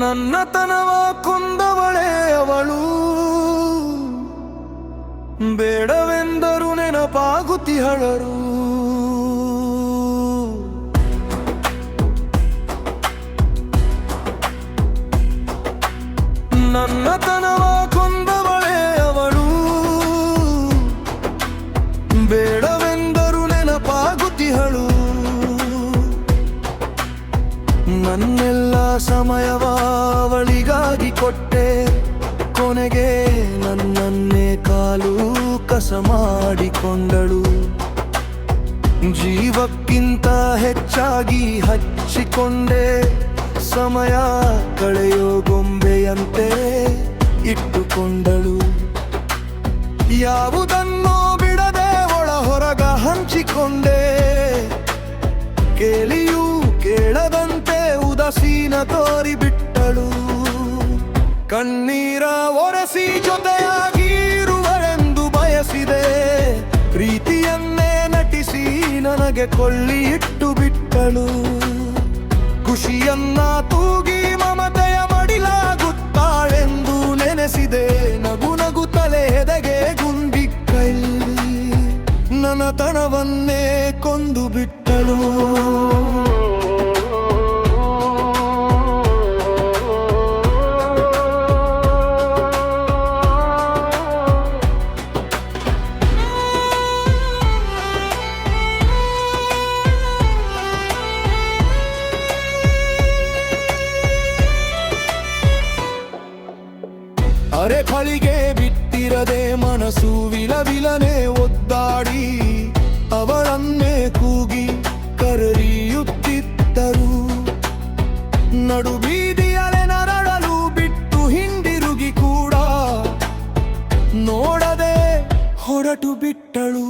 ನನ್ನತನವ ಕೊಂದವಳೇ ಅವಳು, ಬೇಡವೆಂದರು ನೆನಪಾಗುತ್ತಿಹಳರು. ನನ್ನತನವ ಕೊಂದವಳೇ ಅವಳು, ಬೇಡವೆಂದರು ನೆನಪಾಗುತ್ತಿಹಳು. ನನ್ನೆಲ್ಲ ಸಮಯವ ಅವಳಿಗಾಗಿ ಕೊಟ್ಟೆ, ಕೊನೆಗೆ ನನ್ನನ್ನೇ ಕಾಲು ಕಸ ಮಾಡಿಕೊಂಡಳು. ಜೀವಕ್ಕಿಂತ ಹೆಚ್ಚಾಗಿ ಹಚ್ಚಿಕೊಂಡೆ, ಸಮಯ ಕಳೆಯೋ ಗೊಂಬೆಯಂತೆ ಇಟ್ಟುಕೊಂಡಳು. ಯಾವುದನ್ನೋ ಬಿಡದೆ ಒಳ ಹೊರಗ ಹಂಚಿಕೊಂಡೆ, ಕೇಳಿಯೂ ಕೇಳದಂತೆ ಉದಾಸೀನ ತೋರಿಬಿಟ್ಟಳು. ಕಣ್ಣೀರ ಒರೆಸಿ ಜೊತೆಯಾಗಿರುವರೆಂದು ಬಯಸಿದೆ, ಪ್ರೀತಿಯನ್ನೇ ನಟಿಸಿ ನನಗೆ ಕೊಳ್ಳಿ ಇಟ್ಟು ಬಿಟ್ಟಳು. ಖುಷಿಯನ್ನ ತೂಗಿ ಮಮತೆಯ ಮಡಿಲಾಗುತ್ತಾಳೆಂದು ನೆನೆಸಿದೆ, ನಗು ನಗುತ್ತಲೇ ಎದೆಗೆ ಗುಂಡಿ ಕೈ ನನ್ನತನವನ್ನೇ ಕೊಂದು ಬಿಟ್ಟಳು. ಅರೆ ಫಳಿಗೆ ಬಿಟ್ಟಿರದೆ ಮನಸ್ಸು ವಿಲವಿಲನೆ ಒದ್ದಾಡಿ, ಅವಳನ್ನೇ ಕೂಗಿ ಕರೆಯುತ್ತಿದ್ದರು. ನಡು ಬೀದಿಯಲೆ ನರಳಲು ಬಿಟ್ಟು ಹಿಂದಿರುಗಿ ಕೂಡ ನೋಡದೆ ಹೊರಟು ಬಿಟ್ಟಳು.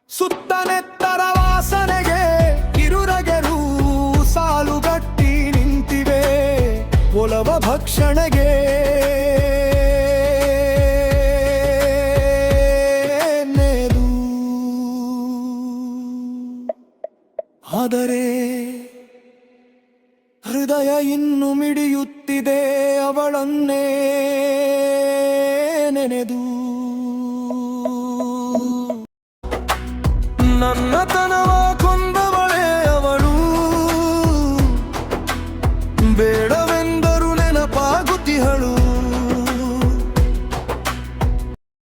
ಸುತ್ತನೆತ್ತರ ವಾಸನೆಗೆ ಕಿರುರಗೆರು ಸಾಲುಗಟ್ಟಿ ನಿಂತಿವೆ, ಒಲವ ಭಕ್ಷಣೆಗೆ ಆದರೆ ಹೃದಯ ಇನ್ನು ಮಿಡಿಯುತ್ತಿದೆ ಅವಳನ್ನೇ ನೆನೆದು.